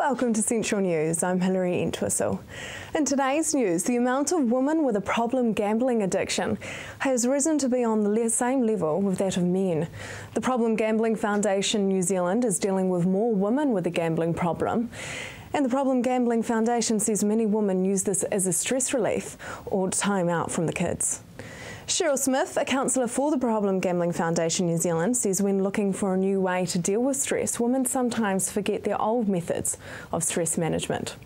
Welcome to Central News. I'm Hilary Entwistle. In today's news, the amount of women with a problem gambling addiction has risen to be on the same level with that of men. The Problem Gambling Foundation New Zealand is dealing with more women with a gambling problem. And the Problem Gambling Foundation says many women use this as a stress relief or time out from the kids. Cheryl Smith, a counsellor for the Problem Gambling Foundation New Zealand, says when looking for a new way to deal with stress, women sometimes forget their old methods of stress management.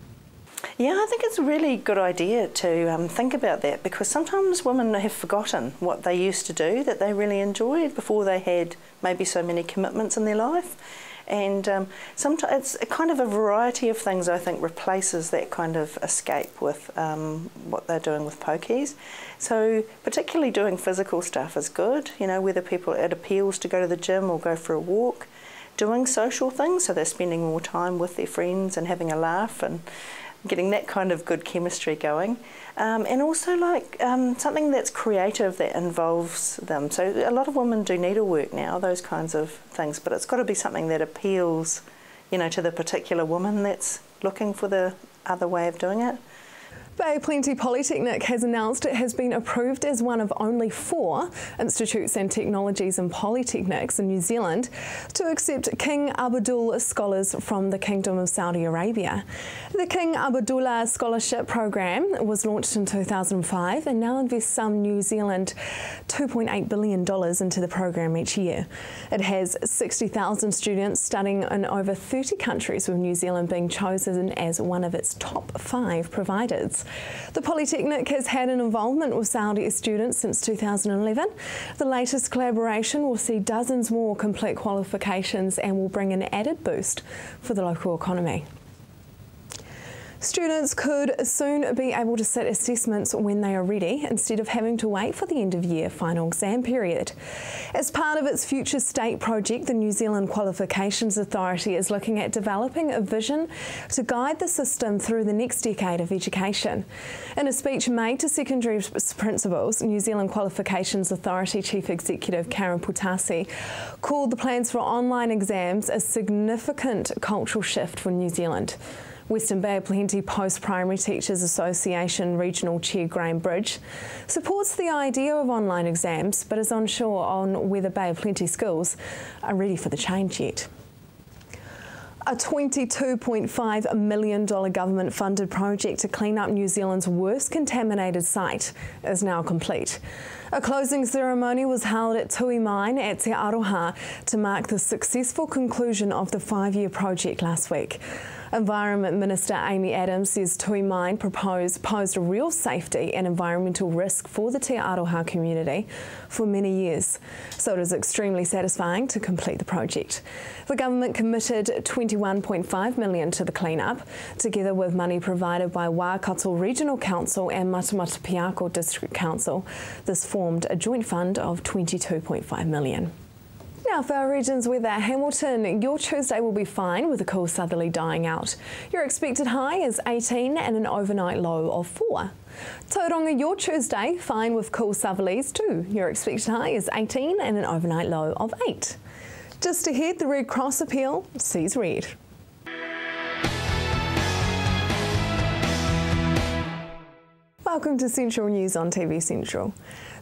Yeah, I think it's a really good idea to think about that, because sometimes women have forgotten what they used to do that they really enjoyed before they had maybe so many commitments in their life. And sometimes it's kind of a variety of things, I think, replaces that kind of escape with what they're doing with pokies. So particularly doing physical stuff is good, you know, whether it appeals to go to the gym or go for a walk. Doing social things, so they're spending more time with their friends and having a laugh and getting that kind of good chemistry going. And also something that's creative that involves them. So a lot of women do needlework now, those kinds of things, but it's got to be something that appeals, you know, to the particular woman that's looking for the other way of doing it. Bay Plenty Polytechnic has announced it has been approved as one of only 4 institutes and technologies and polytechnics in New Zealand to accept King Abdullah scholars from the Kingdom of Saudi Arabia. The King Abdullah Scholarship Program was launched in 2005 and now invests some New Zealand $2.8 billion into the program each year. It has 60,000 students studying in over 30 countries, with New Zealand being chosen as one of its top 5 providers. The Polytechnic has had an involvement with Saudi students since 2011. The latest collaboration will see dozens more complete qualifications and will bring an added boost for the local economy. Students could soon be able to sit assessments when they are ready, instead of having to wait for the end of year final exam period. As part of its future state project, the New Zealand Qualifications Authority is looking at developing a vision to guide the system through the next decade of education. In a speech made to secondary principals, New Zealand Qualifications Authority Chief Executive Karen Putasi called the plans for online exams a significant cultural shift for New Zealand. Western Bay Plenty Post-Primary Teachers Association Regional Chair Graham Bridge supports the idea of online exams, but is unsure on whether Bay Plenty schools are ready for the change yet. A $22.5 million government-funded project to clean up New Zealand's worst contaminated site is now complete. A closing ceremony was held at Tui Mine at Te Aroha to mark the successful conclusion of the 5-year project last week. Environment Minister Amy Adams says Tui Mine posed a real safety and environmental risk for the Te Aroha community for many years, so it is extremely satisfying to complete the project. The government committed $21.5 million to the clean-up, together with money provided by Waikato Regional Council and Matamata District Council. This formed a joint fund of $22.5 million. Now for our region's weather. Hamilton, your Tuesday will be fine with a cool southerly dying out. Your expected high is 18 and an overnight low of 4. Tauranga, your Tuesday, fine with cool southerlies too. Your expected high is 18 and an overnight low of 8. Just ahead, the Red Cross appeal sees red. Welcome to Central News on TV Central.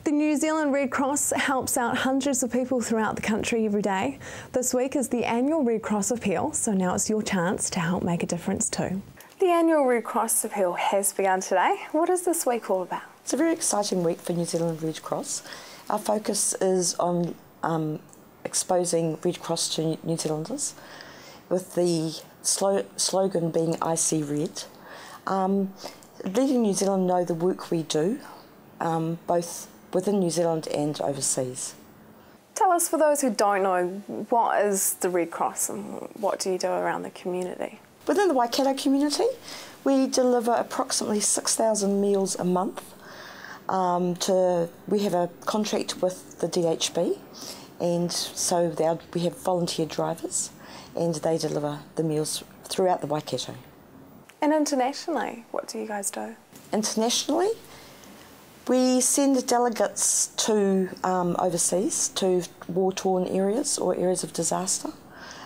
The New Zealand Red Cross helps out hundreds of people throughout the country every day. This week is the annual Red Cross Appeal, so now it's your chance to help make a difference too. The annual Red Cross Appeal has begun today. What is this week all about? It's a very exciting week for New Zealand Red Cross. Our focus is on exposing Red Cross to New Zealanders, with the slogan being I See Red. Letting New Zealand know the work we do, both within New Zealand and overseas. Tell us, for those who don't know, what is the Red Cross and what do you do around the community? Within the Waikato community, we deliver approximately 6,000 meals a month. We have a contract with the DHB, and so we have volunteer drivers, and they deliver the meals throughout the Waikato. And internationally, what do you guys do? Internationally, we send delegates to overseas, to war-torn areas or areas of disaster.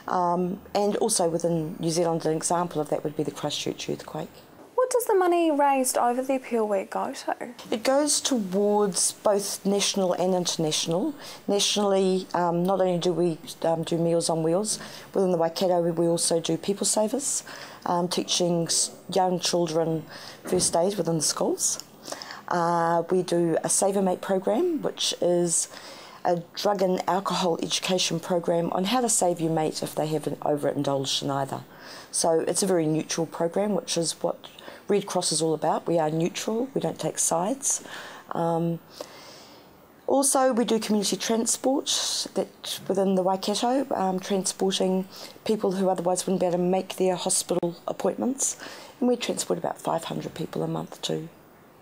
And also within New Zealand, an example of that would be the Christchurch earthquake. What does the money raised over the Appeal Week go to? It goes towards both national and international. Nationally, not only do we do Meals on Wheels, within the Waikato we also do People Savers, teaching young children first aid within the schools. We do a Save a Mate program, which is a drug and alcohol education program on how to save your mate if they haven't overindulged in either. So it's a very neutral program, which is what Red Cross is all about. We are neutral, we don't take sides. Also, we do community transport that within the Waikato, transporting people who otherwise wouldn't be able to make their hospital appointments. And we transport about 500 people a month to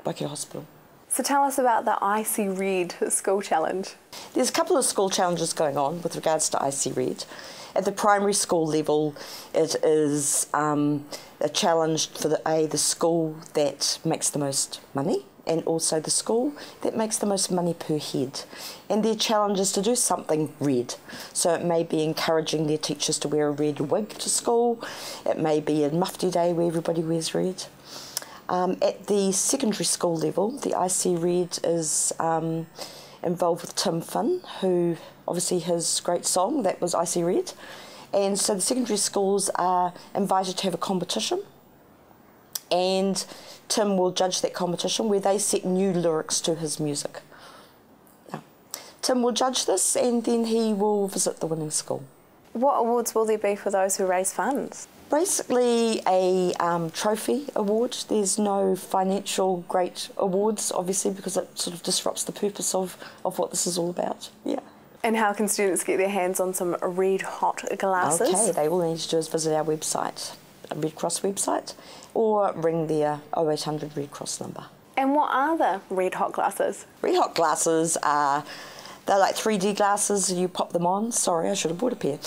Waikato Hospital. So tell us about the Icy Red School Challenge. There's a couple of school challenges going on with regards to Icy Red. At the primary school level, it is a challenge for the school that makes the most money, and also the school that makes the most money per head. And their challenge is to do something red. So it may be encouraging their teachers to wear a red wig to school. It may be a mufti day where everybody wears red. At the secondary school level, the Icy Red is involved with Tim Finn, who obviously his great song, that was Icy Red. And so the secondary schools are invited to have a competition, and Tim will judge that competition where they set new lyrics to his music. Yeah. Tim will judge this, and then he will visit the winning school. What awards will there be for those who raise funds? Basically a trophy award. There's no financial great awards, obviously, because it sort of disrupts the purpose of what this is all about. Yeah. And how can students get their hands on some red hot glasses? Okay, they all they need to do is visit our website, a Red Cross website, or ring their 0800 Red Cross number. And what are the red hot glasses? Red hot glasses are, they're like 3D glasses. You pop them on. Sorry, I should have bought a pair.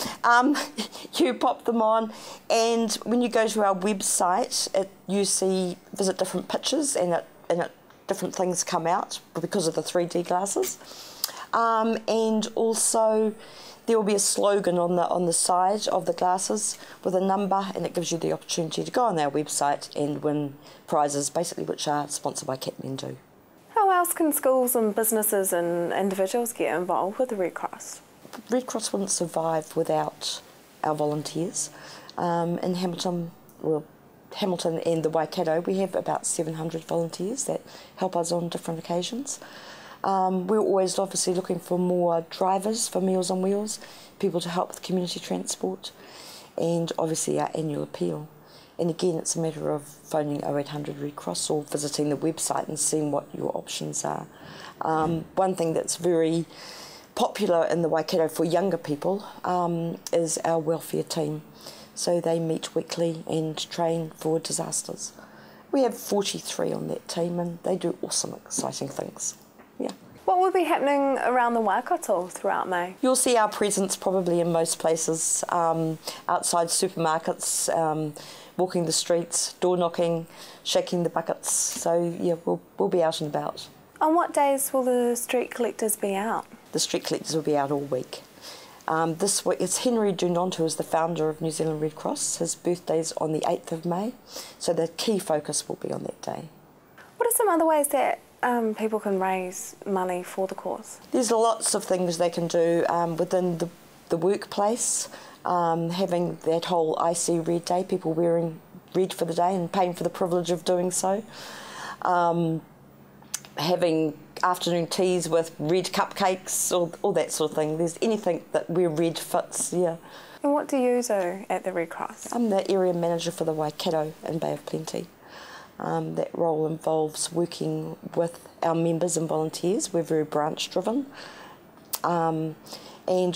You pop them on, and when you go to our website, you visit different pictures, and different things come out because of the 3D glasses. And also, there will be a slogan on the side of the glasses with a number, and it gives you the opportunity to go on our website and win prizes, basically, which are sponsored by Kathmandu. How else can schools and businesses and individuals get involved with the Red Cross? Red Cross wouldn't survive without our volunteers. In Hamilton and the Waikato, we have about 700 volunteers that help us on different occasions. We're always obviously looking for more drivers for Meals on Wheels, people to help with community transport, and obviously our annual appeal. And again, it's a matter of phoning 0800 Red Cross or visiting the website and seeing what your options are. One thing that's very popular in the Waikato for younger people is our welfare team. So they meet weekly and train for disasters. We have 43 on that team, and they do awesome, exciting things. Yeah. What will be happening around the Waikato throughout May? You'll see our presence probably in most places, outside supermarkets, walking the streets, door knocking, shaking the buckets. So yeah, we'll be out and about. On what days will the street collectors be out? The street collectors will be out all week. This week, it's Henry Dunant, who is the founder of New Zealand Red Cross. His birthday's on the 8th of May, so the key focus will be on that day. What are some other ways that people can raise money for the cause? There's lots of things they can do within the workplace, having that whole Icy Red Day, people wearing red for the day and paying for the privilege of doing so. Having afternoon teas with red cupcakes, all that sort of thing. There's anything that where red fits, yeah. And what do you do at the Red Cross? I'm the area manager for the Waikato and Bay of Plenty. That role involves working with our members and volunteers. We're very branch driven, and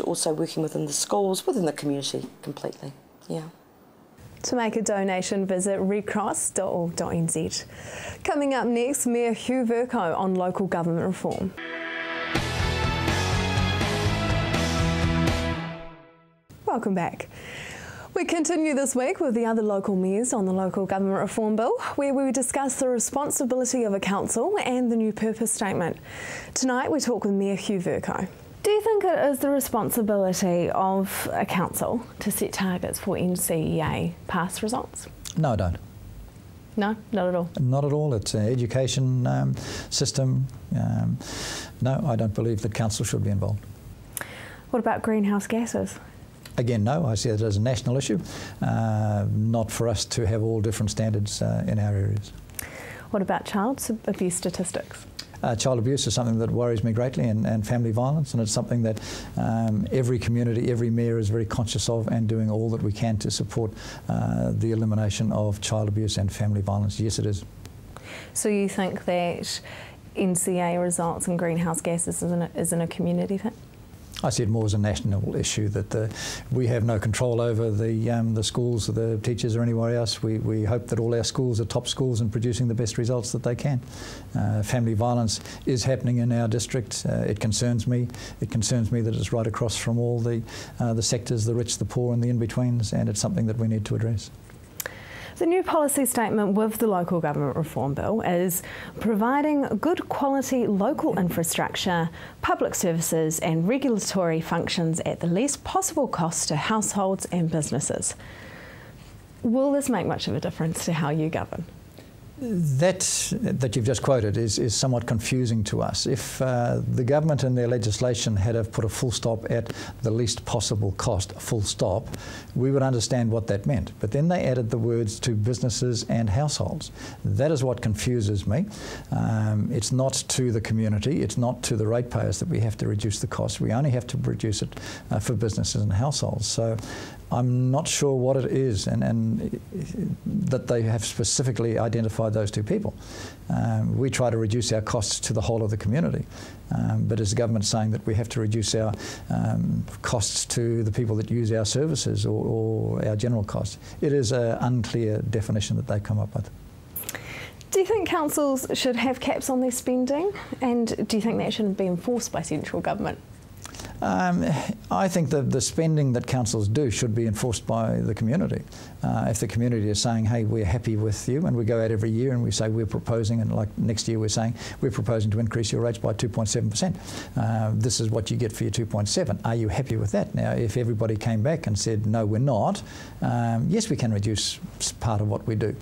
also working within the schools, within the community completely, yeah. To make a donation, visit redcross.org.nz. Coming up next, Mayor Hugh Vercoe on local government reform. Welcome back. We continue this week with the other local mayors on the local government reform bill, where we discuss the responsibility of a council and the new purpose statement. Tonight we talk with Mayor Hugh Vercoe. Do you think think it is the responsibility of a council to set targets for NCEA pass results? No, I don't. No, not at all? Not at all. It's an education system. No, I don't believe that council should be involved. What about greenhouse gases? Again, no, I see it as a national issue, not for us to have all different standards in our areas. What about child abuse statistics? Child abuse is something that worries me greatly, and family violence, and it's something that every community, every mayor is very conscious of, and doing all that we can to support the elimination of child abuse and family violence. Yes, it is. So you think that NCEA results in greenhouse gases isn't a community thing? I see it more as a national issue, that we have no control over the schools or the teachers or anywhere else. We hope that all our schools are top schools and producing the best results that they can. Family violence is happening in our district. It concerns me. It concerns me that it's right across from all the sectors, the rich, the poor and the in-betweens, and it's something that we need to address. The new policy statement with the Local Government Reform Bill is providing good quality local infrastructure, public services and regulatory functions at the least possible cost to households and businesses. Will this make much of a difference to how you govern? That you've just quoted is somewhat confusing to us. If the government in their legislation had have put a full stop at the least possible cost, full stop, we would understand what that meant. But then they added the words to businesses and households. That is what confuses me. It's not to the community, it's not to the ratepayers that we have to reduce the cost. We only have to reduce it for businesses and households. So I'm not sure what it is, and that they have specifically identified those two people. We try to reduce our costs to the whole of the community, but is the government saying that we have to reduce our costs to the people that use our services or our general costs? It is an unclear definition that they've come up with. Do you think councils should have caps on their spending, and do you think that shouldn't be enforced by central government? I think that the spending that councils do should be enforced by the community. If the community is saying, hey, we're happy with you, and we go out every year and we say we're proposing, and like next year we're saying we're proposing to increase your rates by 2.7%. This is what you get for your 2.7. Are you happy with that? Now, if everybody came back and said, no, we're not, yes, we can reduce part of what we do.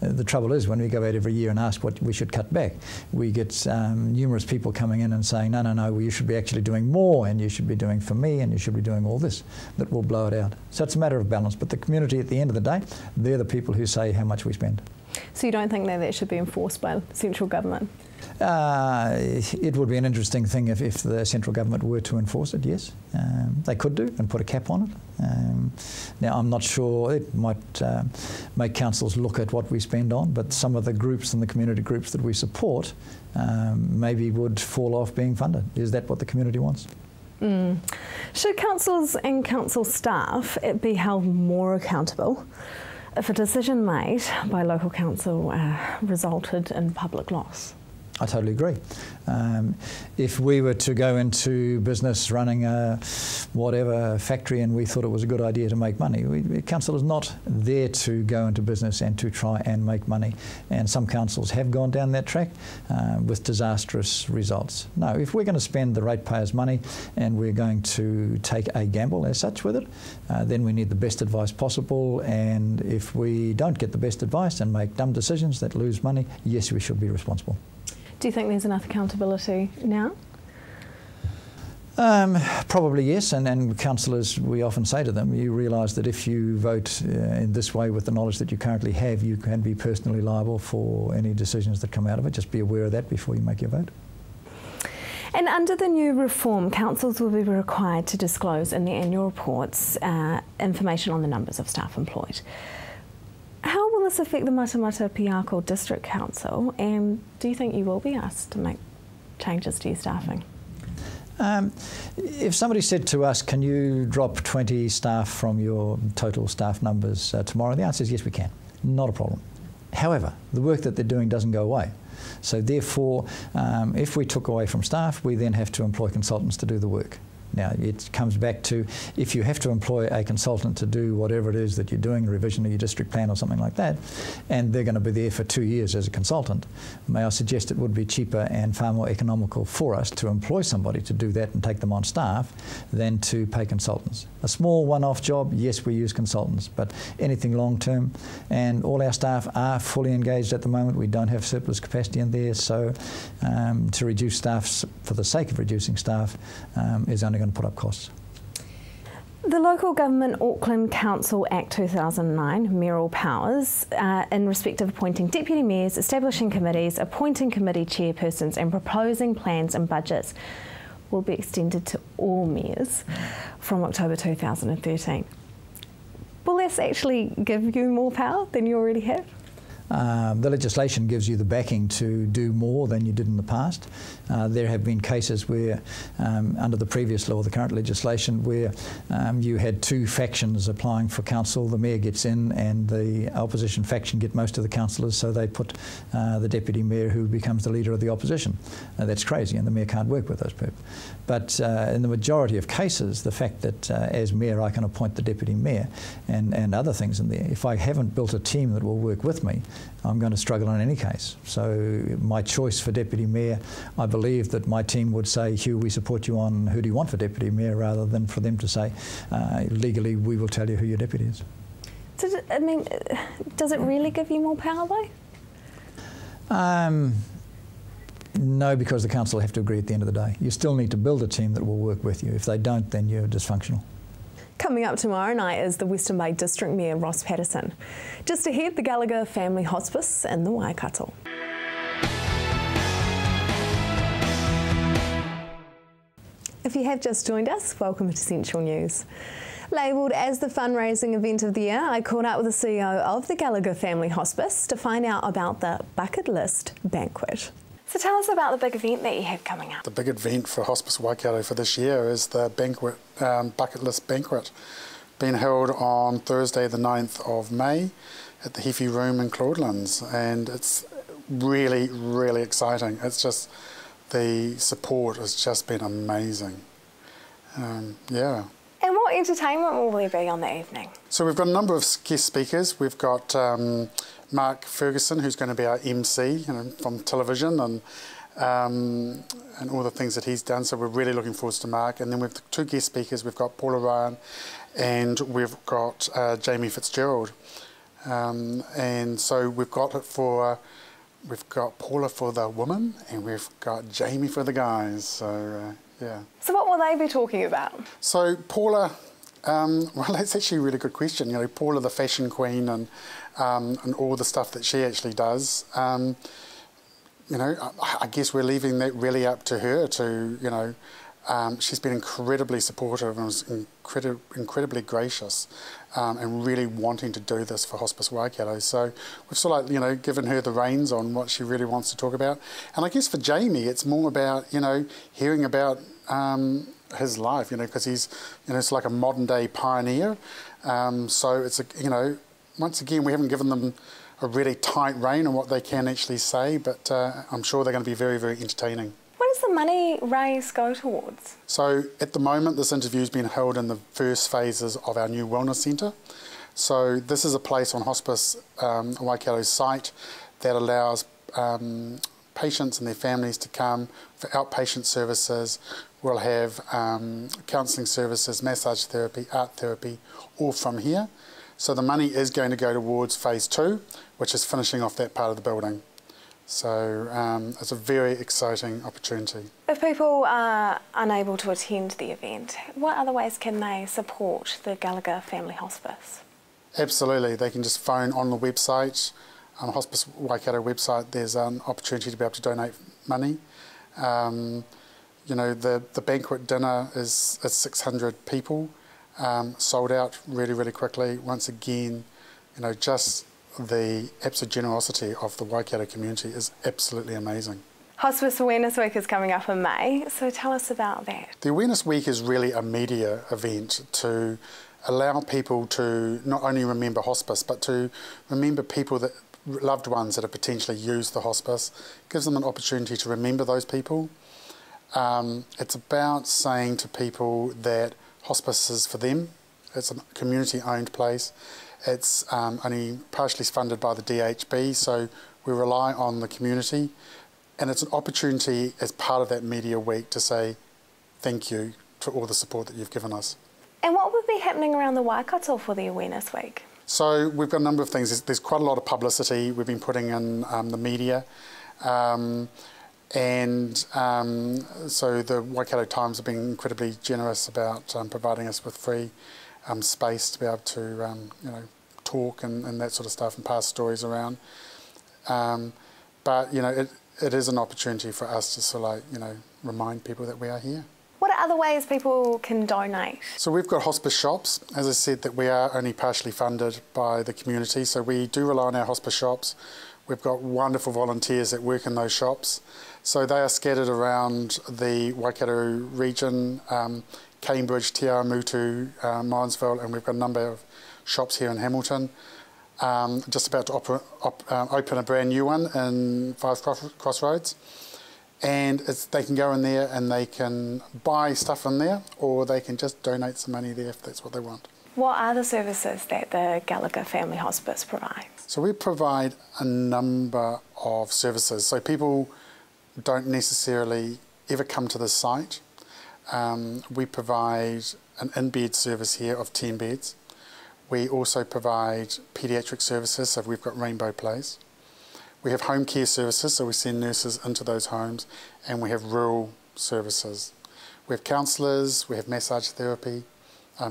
The trouble is, when we go out every year and ask what we should cut back, we get numerous people coming in and saying, no, no, no, well, you should be actually doing more, and you should be doing for me, and you should be doing all this. That will blow it out. So it's a matter of balance. But the community, at the end of the day, they're the people who say how much we spend. So you don't think that should be enforced by central government? It would be an interesting thing if the central government were to enforce it, yes. They could do, and put a cap on it. Now, I'm not sure, it might make councils look at what we spend on, but some of the groups and the community groups that we support maybe would fall off being funded. Is that what the community wants? Should councils and council staff be held more accountable if a decision made by local council resulted in public loss? I totally agree. If we were to go into business running a whatever factory and we thought it was a good idea to make money, council is not there to go into business and to try and make money. And some councils have gone down that track with disastrous results. No, if we're going to spend the ratepayers' money and we're going to take a gamble as such with it, then we need the best advice possible. And if we don't get the best advice and make dumb decisions that lose money, yes, we should be responsible. Do you think there's enough accountability now? Probably yes, and councillors, we often say to them, you realise that if you vote in this way with the knowledge that you currently have, you can be personally liable for any decisions that come out of it. Just be aware of that before you make your vote. And under the new reform, councils will be required to disclose in their annual reports information on the numbers of staff employed. How will this affect the Matamata Piako District Council, and do you think you will be asked to make changes to your staffing? If somebody said to us, can you drop 20 staff from your total staff numbers tomorrow, the answer is yes, we can. Not a problem. However, the work that they're doing doesn't go away. So therefore, if we took away from staff, we then have to employ consultants to do the work. Now, it comes back to if you have to employ a consultant to do whatever it is that you're doing, a revision of your district plan or something like that, and they're going to be there for 2 years as a consultant, may I suggest it would be cheaper and far more economical for us to employ somebody to do that and take them on staff than to pay consultants. A small one-off job, yes, we use consultants, but anything long-term, and all our staff are fully engaged at the moment. We don't have surplus capacity in there, so to reduce staff for the sake of reducing staff is only going to put up costs. The Local Government Auckland Council Act 2009, mayoral powers, in respect of appointing deputy mayors, establishing committees, appointing committee chairpersons and proposing plans and budgets, will be extended to all mayors from October 2013. Will this actually give you more power than you already have? The legislation gives you the backing to do more than you did in the past. There have been cases where, under the previous law, the current legislation, where you had two factions applying for council. The mayor gets in and the opposition faction get most of the councillors, so they put the deputy mayor who becomes the leader of the opposition. That's crazy, and the mayor can't work with those people. But in the majority of cases, the fact that as mayor I can appoint the deputy mayor and other things in there, if I haven't built a team that will work with me, I'm going to struggle in any case. So my choice for deputy mayor, I believe that my team would say, Hugh, we support you on who do you want for deputy mayor, rather than for them to say, legally, we will tell you who your deputy is. So, I mean, does it really give you more power though? No, because the council have to agree at the end of the day. You still need to build a team that will work with you. If they don't, then you're dysfunctional. Coming up tomorrow night is the Western Bay District Mayor Ross Patterson. Just ahead, the Gallagher Family Hospice in the Waikato. If you have just joined us, welcome to Central News. Labelled as the fundraising event of the year, I caught up with the CEO of the Gallagher Family Hospice to find out about the Bucket List Banquet. So tell us about the big event that you have coming up. The big event for Hospice Waikato for this year is the banquet, Bucket List Banquet, being held on Thursday the 9th of May at the Heafy Room in Claudelands, and it's really, really exciting. It's just, the support has just been amazing. Yeah. And what entertainment will there be on the evening? So we've got a number of guest speakers. We've got Mark Ferguson, who's going to be our MC, from television and all the things that he's done. So we're really looking forward to Mark. And then we've two guest speakers. We've got Paula Ryan and we've got Jamie Fitzgerald. And so we've got Paula for the women and we've got Jamie for the guys. So yeah. So what will they be talking about? So Paula, well, that's actually a really good question. You know, Paula, the fashion queen, and all the stuff that she actually does. You know, I guess we're leaving that really up to her to, you know, she's been incredibly supportive and was incredibly gracious and really wanting to do this for Hospice Waikato. So we've sort of, you know, given her the reins on what she really wants to talk about. And I guess for Jamie, it's more about, you know, hearing about his life, you know, because he's, you know, it's like a modern day pioneer. So it's, you know, once again, we haven't given them a really tight rein on what they can actually say, but I'm sure they're going to be very, very entertaining. What does the money raised go towards? So at the moment, this interview's been held in the first phases of our new wellness centre. So this is a place on Hospice Waikato's site that allows patients and their families to come for outpatient services. We'll have counselling services, massage therapy, art therapy, all from here. So the money is going to go towards phase 2, which is finishing off that part of the building. So it's a very exciting opportunity. If people are unable to attend the event, what other ways can they support the Gallagher Family Hospice? Absolutely, they can just phone on the website, on the Hospice Waikato website. There's an opportunity to be able to donate money. You know, the banquet dinner is 600 people, sold out really, really quickly. Once again, you know, just the absolute generosity of the Waikato community is absolutely amazing. Hospice Awareness Week is coming up in May, so tell us about that. The Awareness Week is really a media event to allow people to not only remember hospice, but to remember people that, loved ones that have potentially used the hospice. It gives them an opportunity to remember those people. It's about saying to people that hospice is for them. It's a community-owned place. It's only partially funded by the DHB, so we rely on the community. And it's an opportunity as part of that media week to say thank you for all the support that you've given us. And what would be happening around the Waikato for the Awareness Week? So we've got a number of things. There's quite a lot of publicity we've been putting in the media. So the Waikato Times have been incredibly generous about providing us with free space to be able to talk and that sort of stuff and pass stories around. But it is an opportunity for us to sort of remind people that we are here. What are other ways people can donate? So we've got hospice shops. As I said, that we are only partially funded by the community, so we do rely on our hospice shops. We've got wonderful volunteers that work in those shops. So they are scattered around the Waikato region, Cambridge, Te Awamutu, Morrinsville, and we've got a number of shops here in Hamilton. Just about to open a brand new one in Five Crossroads. And they can go in there and they can buy stuff in there, or they can just donate some money there if that's what they want. What are the services that the Gallagher Family Hospice provides? So we provide a number of services. So people don't necessarily ever come to the site. We provide an in-bed service here of 10 beds. We also provide paediatric services, so we've got Rainbow Place. We have home care services, so we send nurses into those homes, and we have rural services. We have counsellors, we have massage therapy,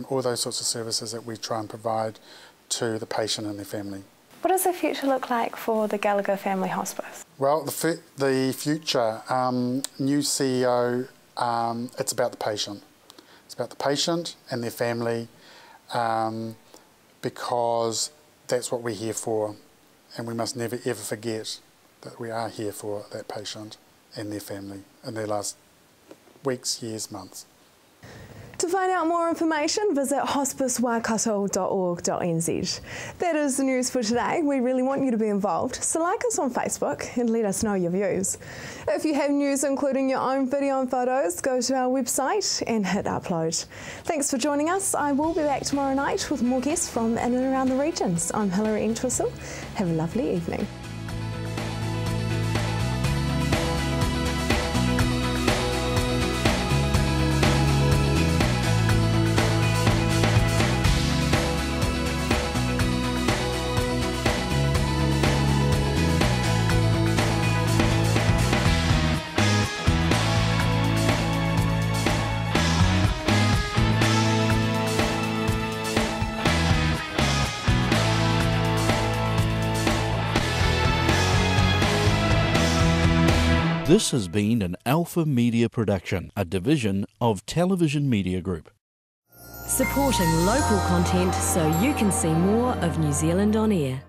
all those sorts of services that we try and provide to the patient and their family. What does the future look like for the Gallagher Family Hospice? Well, the future, new CEO, it's about the patient. It's about the patient and their family, because that's what we're here for. And we must never ever forget that we are here for that patient and their family in their last weeks, years, months. To find out more information, visit hospicewaikato.org.nz. That is the news for today. We really want you to be involved, so like us on Facebook and let us know your views. If you have news including your own video and photos, go to our website and hit upload. Thanks for joining us. I will be back tomorrow night with more guests from in and around the regions. I'm Hilary Entwistle. Have a lovely evening. This has been an Alpha Media production, a division of Television Media Group. Supporting local content so you can see more of New Zealand on air.